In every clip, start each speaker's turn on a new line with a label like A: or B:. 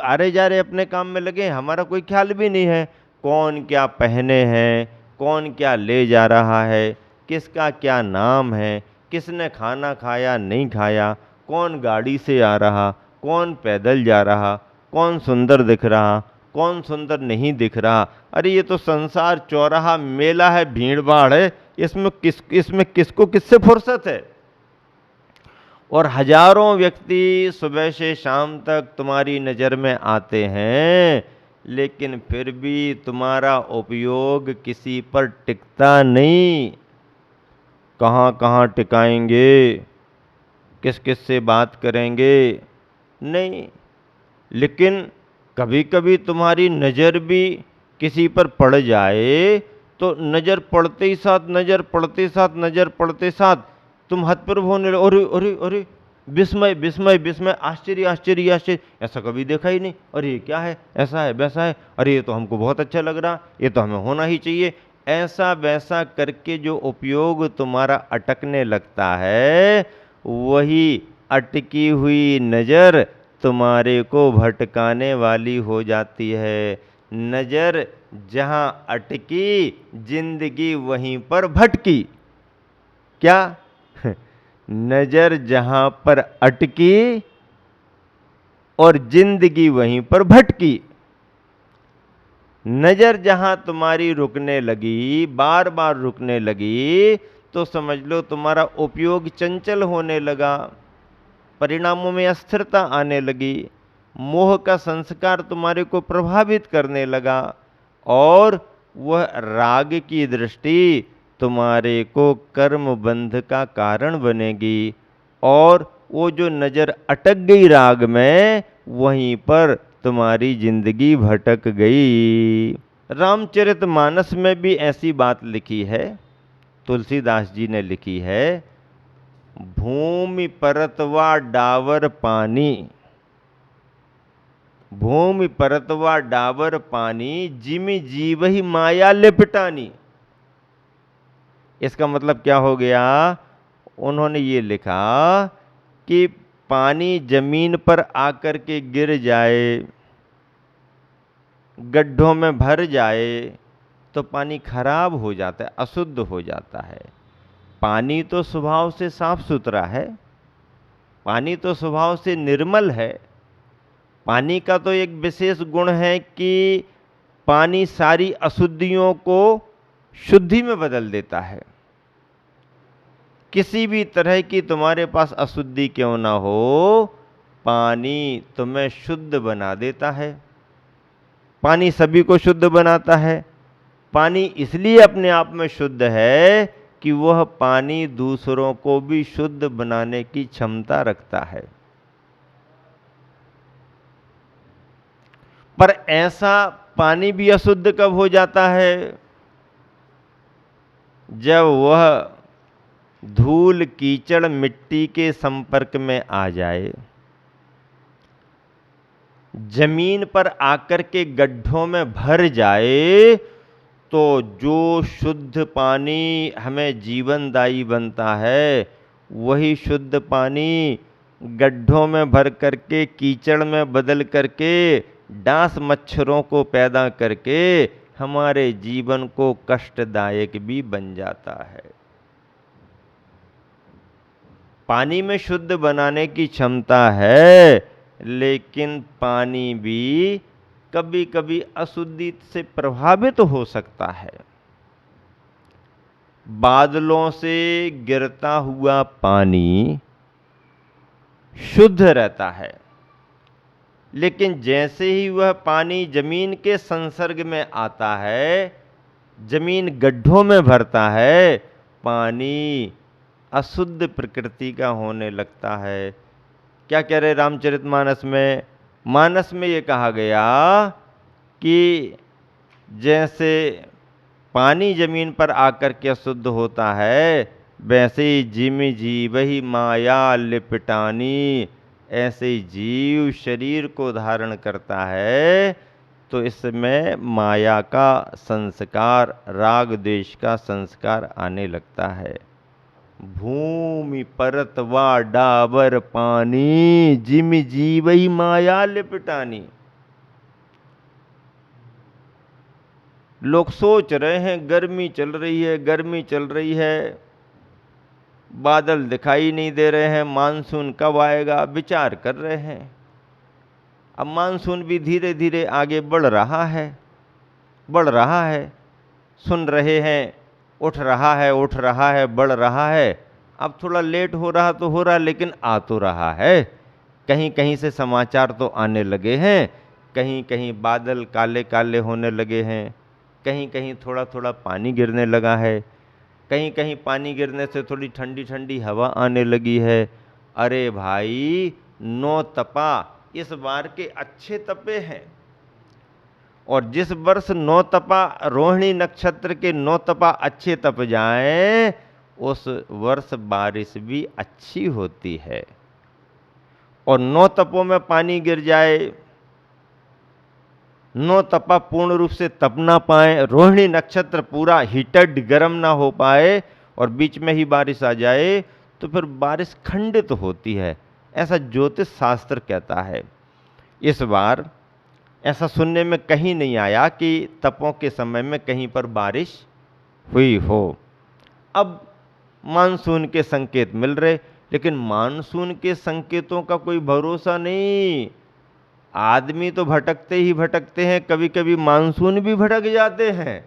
A: आरे जा रहे अपने काम में लगे, हमारा कोई ख्याल भी नहीं है कौन क्या पहने हैं, कौन क्या ले जा रहा है, किसका क्या नाम है, किसने खाना खाया नहीं खाया, कौन गाड़ी से आ रहा, कौन पैदल जा रहा, कौन सुंदर दिख रहा, कौन सुंदर नहीं दिख रहा। अरे ये तो संसार चौराहा मेला है, भीड़ भाड़ है, इसमें किसको किससे फुर्सत है। और हजारों व्यक्ति सुबह से शाम तक तुम्हारी नज़र में आते हैं, लेकिन फिर भी तुम्हारा उपयोग किसी पर टिकता नहीं। कहाँ कहाँ टिकाएंगे, किस किस से बात करेंगे, नहीं। लेकिन कभी कभी तुम्हारी नज़र भी किसी पर पड़ जाए तो नज़र पड़ते ही साथ, नज़र पड़ते साथ, नज़र पड़ते साथ तुम हतप्रभ होने लगे, अरे अरे अरे, विस्मय विस्मय विस्मय, आश्चर्य आश्चर्य आश्चर्य, ऐसा कभी देखा ही नहीं, अरे ये क्या है, ऐसा है वैसा है, अरे ये तो हमको बहुत अच्छा लग रहा, ये तो हमें होना ही चाहिए। ऐसा वैसा करके जो उपयोग तुम्हारा अटकने लगता है, वही अटकी हुई नज़र तुम्हारे को भटकाने वाली हो जाती है। नज़र जहाँ अटकी, जिंदगी वहीं पर भटकी। क्या? नज़र जहाँ पर अटकी और जिंदगी वहीं पर भटकी। नज़र जहाँ तुम्हारी रुकने लगी, बार बार रुकने लगी, तो समझ लो तुम्हारा उपयोग चंचल होने लगा, परिणामों में अस्थिरता आने लगी, मोह का संस्कार तुम्हारे को प्रभावित करने लगा, और वह राग की दृष्टि तुम्हारे को कर्म बंध का कारण बनेगी। और वो जो नज़र अटक गई राग में, वहीं पर तुम्हारी जिंदगी भटक गई। रामचरितमानस में भी ऐसी बात लिखी है, तुलसीदास जी ने लिखी है, भूमि परतवा डावर पानी, भूमि परतवा डावर पानी, जिमि जीवहि माया लिपटानी। इसका मतलब क्या हो गया? उन्होंने ये लिखा कि पानी जमीन पर आकर के गिर जाए, गड्ढों में भर जाए, तो पानी खराब हो जाता है, अशुद्ध हो जाता है। पानी तो स्वभाव से साफ सुथरा है, पानी तो स्वभाव से निर्मल है। पानी का तो एक विशेष गुण है कि पानी सारी अशुद्धियों को शुद्धि में बदल देता है। किसी भी तरह की तुम्हारे पास अशुद्धि क्यों ना हो, पानी तुम्हें शुद्ध बना देता है। पानी सभी को शुद्ध बनाता है। पानी इसलिए अपने आप में शुद्ध है कि वह पानी दूसरों को भी शुद्ध बनाने की क्षमता रखता है। पर ऐसा पानी भी अशुद्ध कब हो जाता है? जब वह धूल कीचड़ मिट्टी के संपर्क में आ जाए, जमीन पर आकर के गड्ढों में भर जाए, तो जो शुद्ध पानी हमें जीवनदायी बनता है, वही शुद्ध पानी गड्ढों में भर करके, कीचड़ में बदल करके, डांस मच्छरों को पैदा करके हमारे जीवन को कष्टदायक भी बन जाता है। पानी में शुद्ध बनाने की क्षमता है, लेकिन पानी भी कभी कभी अशुद्धि से प्रभावित हो सकता है। बादलों से गिरता हुआ पानी शुद्ध रहता है, लेकिन जैसे ही वह पानी जमीन के संसर्ग में आता है, जमीन गड्ढों में भरता है, पानी अशुद्ध प्रकृति का होने लगता है। क्या कह रहे रामचरितमानस में? मानस में ये कहा गया कि जैसे पानी जमीन पर आकर के अशुद्ध होता है, वैसे ही जिमि जीवहि माया लिपटानी, ऐसे ही जीव शरीर को धारण करता है तो इसमें माया का संस्कार, राग द्वेष का संस्कार आने लगता है। भूमि परतवा डाबर पानी, जिमि जीवहि माया लिपटानी। लोग सोच रहे हैं गर्मी चल रही है, गर्मी चल रही है, बादल दिखाई नहीं दे रहे हैं, मानसून कब आएगा विचार कर रहे हैं। अब मानसून भी धीरे धीरे आगे बढ़ रहा है, बढ़ रहा है, सुन रहे हैं, उठ रहा है, उठ रहा है, बढ़ रहा है। अब थोड़ा लेट हो रहा तो हो रहा, लेकिन आ तो रहा है। कहीं कहीं से समाचार तो आने लगे हैं, कहीं कहीं बादल काले काले होने लगे हैं, कहीं कहीं थोड़ा थोड़ा पानी गिरने लगा है, कहीं कहीं पानी गिरने से थोड़ी ठंडी ठंडी हवा आने लगी है। अरे भाई, 9 तपा इस बार के अच्छे तपे हैं। और जिस वर्ष 9 तपा रोहिणी नक्षत्र के 9 तपा अच्छे तप जाएं, उस वर्ष बारिश भी अच्छी होती है। और 9 तपों में पानी गिर जाए, 9 तपा पूर्ण रूप से तप ना पाए, रोहिणी नक्षत्र पूरा हीटेड गर्म ना हो पाए और बीच में ही बारिश आ जाए, तो फिर बारिश खंडित होती है, ऐसा ज्योतिष शास्त्र कहता है। इस बार ऐसा सुनने में कहीं नहीं आया कि तपों के समय में कहीं पर बारिश हुई हो। अब मानसून के संकेत मिल रहे, लेकिन मानसून के संकेतों का कोई भरोसा नहीं। आदमी तो भटकते ही भटकते हैं, कभी कभी मानसून भी भटक जाते हैं।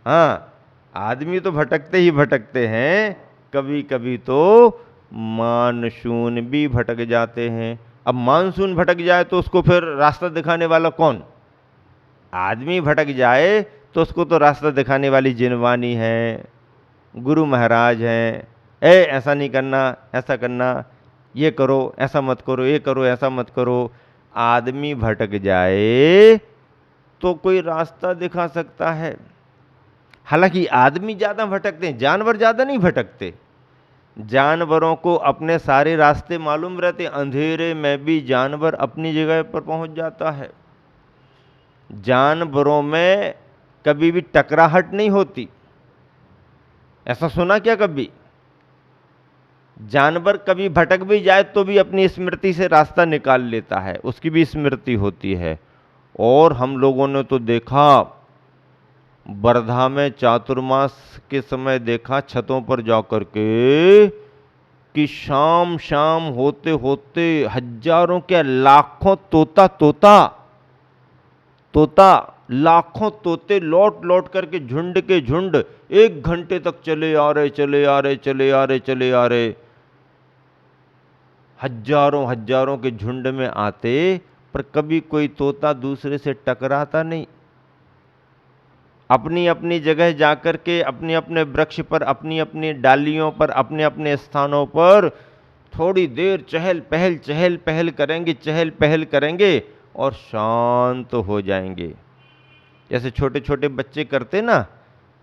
A: हाँ, आदमी तो भटकते ही भटकते हैं, कभी कभी तो मानसून भी भटक जाते हैं। अब मानसून भटक जाए तो उसको फिर रास्ता दिखाने वाला कौन? आदमी भटक जाए तो उसको तो रास्ता दिखाने वाली जिनवानी है, गुरु महाराज हैं। ऐसा नहीं करना, ऐसा करना, ये करो, ऐसा मत करो, ये करो, ऐसा मत करो। आदमी भटक जाए तो कोई रास्ता दिखा सकता है। हालांकि आदमी ज़्यादा भटकते हैं, जानवर ज़्यादा नहीं भटकते। जानवरों को अपने सारे रास्ते मालूम रहते, अंधेरे में भी जानवर अपनी जगह पर पहुंच जाता है। जानवरों में कभी भी टकराहट नहीं होती, ऐसा सुना क्या कभी? जानवर कभी भटक भी जाए तो भी अपनी स्मृति से रास्ता निकाल लेता है, उसकी भी स्मृति होती है। और हम लोगों ने तो देखा, वर्धा में चातुर्मास के समय देखा छतों पर जाकर के कि शाम शाम होते होते हजारों क्या लाखों तोता लाखों तोते लौट लौट करके झुंड के झुंड 1 घंटे तक चले आ रहे, हजारों के झुंड में आते, पर कभी कोई तोता दूसरे से टकराता नहीं। अपनी अपनी जगह जाकर के अपने अपने वृक्ष पर, अपनी अपनी डालियों पर, अपने अपने स्थानों पर थोड़ी देर चहल पहल करेंगे और शांत हो जाएंगे। जैसे छोटे छोटे बच्चे करते ना,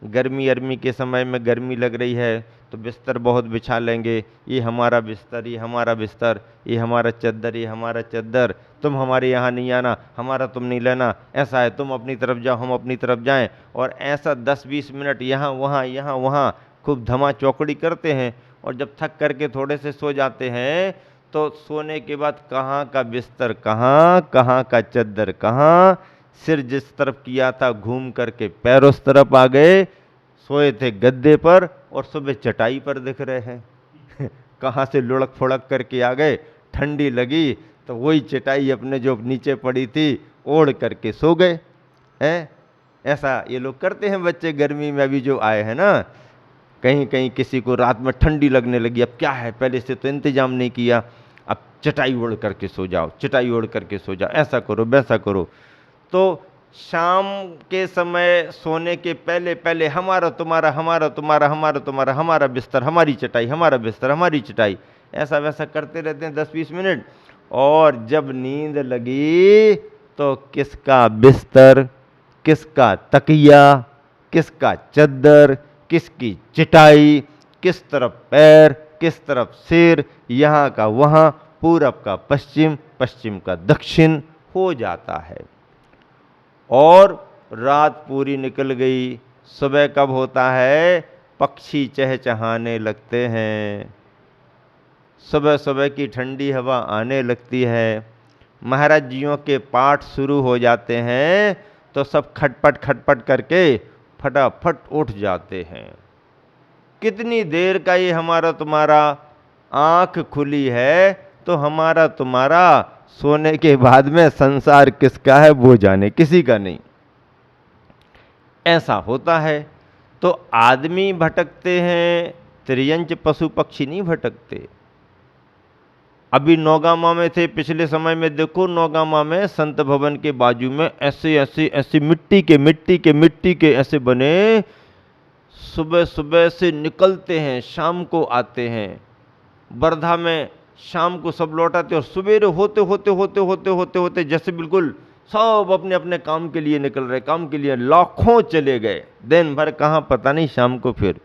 A: गर्मी के समय में गर्मी लग रही है तो बिस्तर बहुत बिछा लेंगे, ये हमारा बिस्तर, ये हमारा बिस्तर, ये हमारा चद्दर, ये हमारा चद्दर, तुम हमारे यहाँ नहीं आना, हमारा तुम नहीं लेना, ऐसा है, तुम अपनी तरफ जाओ, हम अपनी तरफ जाएं। और ऐसा 10-20 मिनट यहाँ वहाँ खूब धमा चौकड़ी करते हैं। और जब थक करके थोड़े से सो जाते हैं तो सोने के बाद कहाँ का बिस्तर कहाँ का चद्दर कहाँ, सिर जिस तरफ किया था घूम करके पैर उस तरफ आ गए, सोए थे गद्दे पर और सुबह चटाई पर दिख रहे हैं। कहाँ से लुढ़क फुड़क करके आ गए, ठंडी लगी तो वही चटाई अपने जो नीचे पड़ी थी ओढ़ करके सो गए हैं। ऐसा ये लोग करते हैं बच्चे। गर्मी में अभी जो आए हैं ना, कहीं कहीं किसी को रात में ठंडी लगने लगी, अब क्या है, पहले से तो इंतजाम नहीं किया, अब चटाई ओढ़ करके सो जाओ, चटाई ओढ़ करके सो जाओ, ऐसा करो वैसा करो। तो शाम के समय सोने के पहले हमारा तुम्हारा, हमारा बिस्तर, हमारी चटाई, हमारा बिस्तर, हमारी चटाई, ऐसा वैसा करते रहते हैं 10-20 मिनट। और जब नींद लगी तो किसका बिस्तर, किसका तकिया, किसका चद्दर, किसकी चटाई, किस तरफ पैर, किस तरफ सिर, यहाँ का वहाँ, पूरब का पश्चिम, पश्चिम का दक्षिण हो जाता है। और रात पूरी निकल गई। सुबह कब होता है? पक्षी चहचहाने लगते हैं, सुबह सुबह की ठंडी हवा आने लगती है, महाराज जियों के पाठ शुरू हो जाते हैं। तो सब खटपट खटपट करके फटाफट उठ जाते हैं। कितनी देर का ये हमारा तुम्हारा आंख खुली है, तो हमारा तुम्हारा सोने के बाद में संसार किसका है वो जाने, किसी का नहीं। ऐसा होता है। तो आदमी भटकते हैं, त्रियंच पशु पक्षी नहीं भटकते। अभी नौगामा में थे, पिछले समय में देखो नौगामा में संत भवन के बाजू में ऐसे ऐसे ऐसे मिट्टी के ऐसे बने, सुबह सुबह से निकलते हैं, शाम को आते हैं। वर्धा में शाम को सब लौटाते और सवेरे होते होते होते होते होते होते जैसे बिल्कुल सब अपने अपने काम के लिए निकल रहे, काम के लिए लाखों चले गए, दिन भर कहाँ पता नहीं, शाम को फिर।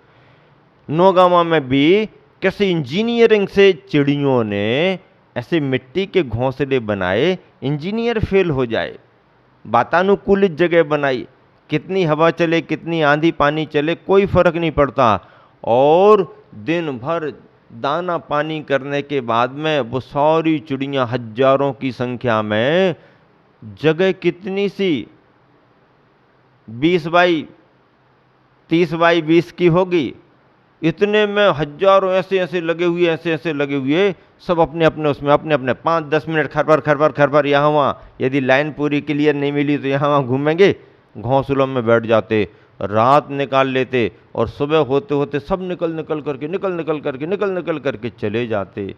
A: नौगामा में भी कैसे इंजीनियरिंग से चिड़ियों ने ऐसे मिट्टी के घोंसले बनाए, इंजीनियर फेल हो जाए, वातानुकूलित जगह बनाई, कितनी हवा चले कितनी आंधी पानी चले कोई फर्क नहीं पड़ता, और दिन भर दाना पानी करने के बाद में वो सारी चिड़ियाँ हजारों की संख्या में, जगह कितनी सी 30 बाई 20 की होगी, इतने में हजारों ऐसे ऐसे लगे हुए सब अपने अपने उसमें अपने अपने 5-10 मिनट खरबर यहाँ वहाँ, यदि लाइन पूरी क्लियर नहीं मिली तो यहाँ वहाँ घूमेंगे, घोंसलों में बैठ जाते, रात निकाल लेते, और सुबह होते होते सब निकल करके चले जाते।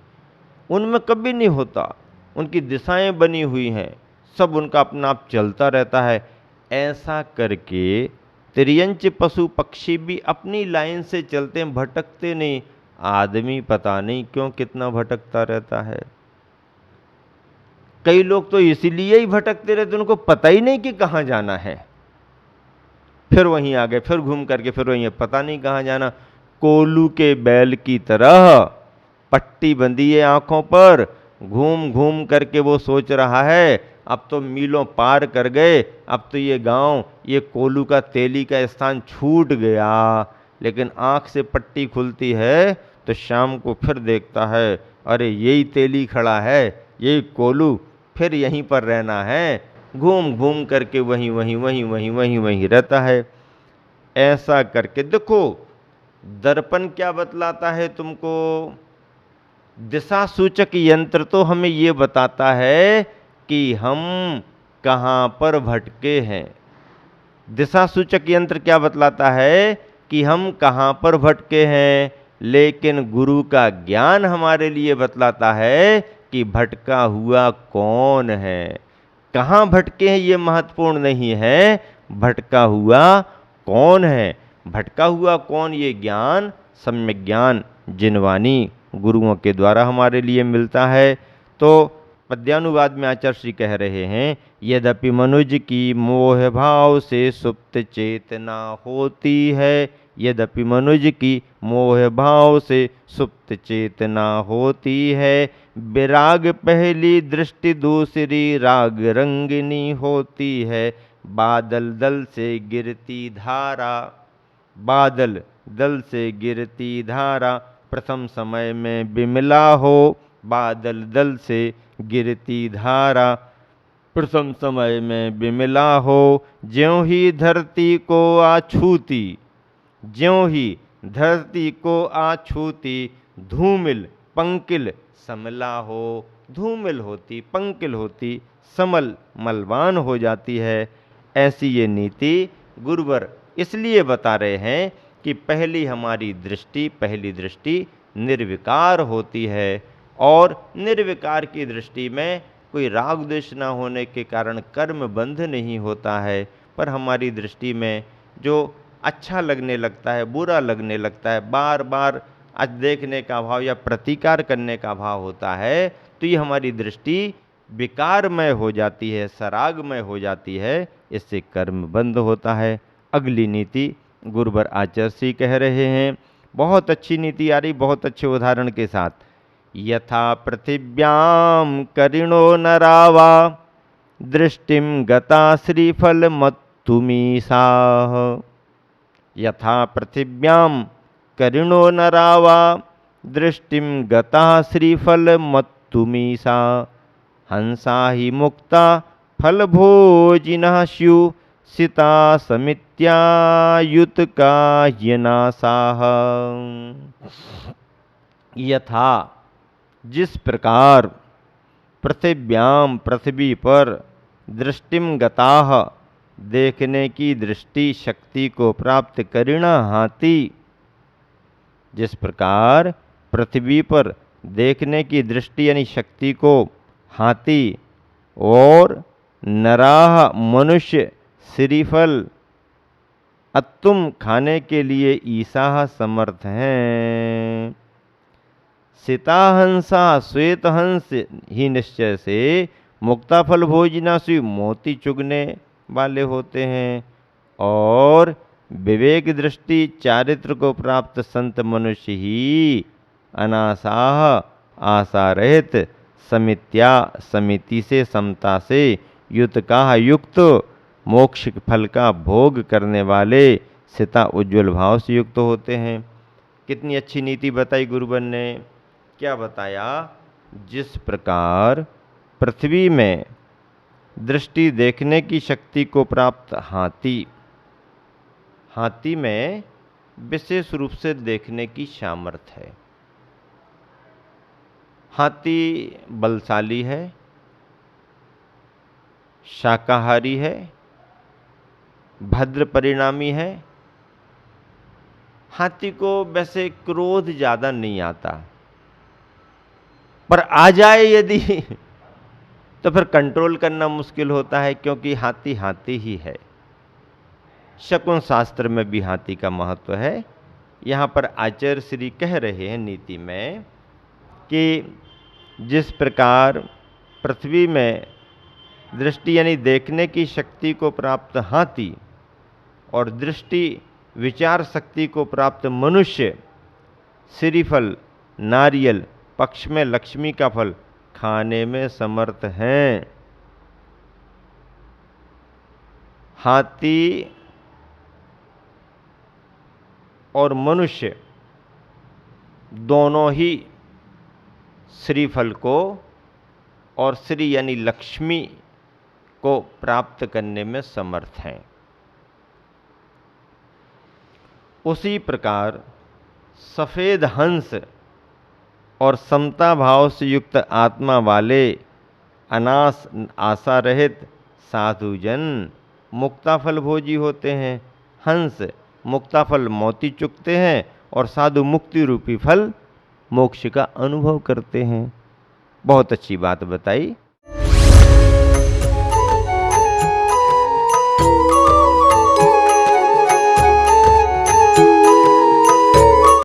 A: उनमें कभी नहीं होता, उनकी दिशाएं बनी हुई हैं, सब उनका अपना आप चलता रहता है। ऐसा करके त्रियंच पशु पक्षी भी अपनी लाइन से चलते हैं, भटकते नहीं। आदमी पता नहीं क्यों कितना भटकता रहता है। कई लोग तो इसीलिए ही भटकते रहते, उनको पता ही नहीं कि कहाँ जाना है, फिर वहीं आ गए, फिर घूम करके फिर वहीं, पता नहीं कहाँ जाना। कोल्हू के बैल की तरह पट्टी बंधी है आंखों पर, घूम घूम करके वो सोच रहा है अब तो मीलों पार कर गए, अब तो ये गांव, ये कोल्हू का तेली का स्थान छूट गया। लेकिन आंख से पट्टी खुलती है तो शाम को फिर देखता है, अरे यही तेली खड़ा है, यही कोल्हू, फिर यहीं पर रहना है। घूम घूम करके वहीं रहता है। ऐसा करके देखो, दर्पण क्या बतलाता है तुमको? दिशा सूचक यंत्र तो हमें ये बताता है कि हम कहाँ पर भटके हैं। दिशा सूचक यंत्र क्या बतलाता है कि हम कहाँ पर भटके हैं, लेकिन गुरु का ज्ञान हमारे लिए बतलाता है कि भटका हुआ कौन है। कहाँ भटके हैं ये महत्वपूर्ण नहीं है, भटका हुआ कौन है। भटका हुआ कौन, ये ज्ञान सम्यक ज्ञान जिनवानी गुरुओं के द्वारा हमारे लिए मिलता है। तो पद्यानुवाद में आचार्य श्री कह रहे हैं, यद्यपि मनुज की मोह भाव से सुप्त चेतना होती है, यद्यपि मनुज की मोह भाव से सुप्त चेतना होती है, विराग पहली दृष्टि दूसरी राग रंगिनी होती है, बादल दल से गिरती धारा, बादल दल से गिरती धारा प्रथम समय में बिमला हो, बादल दल से गिरती धारा प्रथम समय में बिमला हो, ज्यों ही धरती को आछूती, ज्यों ही धरती को आछूती, धूमिल पंकिल समला हो। धूमिल होती, पंकिल होती, समल मलवान हो जाती है। ऐसी ये नीति गुरुवर इसलिए बता रहे हैं कि पहली दृष्टि निर्विकार होती है, और निर्विकार की दृष्टि में कोई राग द्वेष न होने के कारण कर्म बंध नहीं होता है, पर हमारी दृष्टि में जो अच्छा लगने लगता है, बुरा लगने लगता है, बार बार आज देखने का भाव या प्रतिकार करने का भाव होता है, तो ये हमारी दृष्टि विकारमय हो जाती है, सरागमय हो जाती है, इससे कर्म बंद होता है। अगली नीति गुरुवर आचार्य श्री कह रहे हैं, बहुत अच्छी नीति आ रही, बहुत अच्छे उदाहरण के साथ। यथा पृथिव्याम करिणो नरावा, दृष्टिम गता श्रीफल मत्तुमीसाः। यथा पृथिव्याम करिणो नरावा, दृष्टिम गता श्रीफल मत्तुमीसा, हंसा ही मुक्ता फल भोजिनः स्युः, सिता समित्यायुतकाह्यनासाः। यथा जिस प्रकार पृथिव्याम पृथ्वी पर दृष्टिम गताः देखने की दृष्टि शक्ति को प्राप्त करिणा हाथी, जिस प्रकार पृथ्वी पर देखने की दृष्टि यानी शक्ति को हाथी और नराह मनुष्य श्रीफल अत्तुम खाने के लिए ईसाह समर्थ हैं। सिताहंसा श्वेत हंस ही निश्चय से मुक्ताफल भोजनासु मोती चुगने वाले होते हैं, और विवेक दृष्टि चारित्र को प्राप्त संत मनुष्य ही अनासाह आशा रहित समित्या समिति से समता से युतकाह युक्त मोक्ष फल का भोग करने वाले सिता उज्ज्वल भाव से युक्त होते हैं। कितनी अच्छी नीति बताई गुरुवन ने। क्या बताया? जिस प्रकार पृथ्वी में दृष्टि देखने की शक्ति को प्राप्त हाथी में विशेष रूप से देखने की सामर्थ्य है। हाथी बलशाली है, शाकाहारी है, भद्र परिणामी है। हाथी को वैसे क्रोध ज़्यादा नहीं आता, पर आ जाए यदि तो फिर कंट्रोल करना मुश्किल होता है, क्योंकि हाथी हाथी ही है। शकुन शास्त्र में भी हाथी का महत्व है। यहाँ पर आचार्य श्री कह रहे हैं नीति में कि जिस प्रकार पृथ्वी में दृष्टि यानी देखने की शक्ति को प्राप्त हाथी और दृष्टि विचार शक्ति को प्राप्त मनुष्य श्रीफल नारियल पक्ष में लक्ष्मी का फल खाने में समर्थ हैं। हाथी और मनुष्य दोनों ही श्रीफल को और श्री यानी लक्ष्मी को प्राप्त करने में समर्थ हैं। उसी प्रकार सफेद हंस और समता भाव से युक्त आत्मा वाले अनास आशा रहित साधुजन मुक्ताफल भोजी होते हैं। हंस मुक्ताफल मोती चुगते हैं और साधु मुक्ति रूपी फल मोक्ष का अनुभव करते हैं। बहुत अच्छी बात बताई।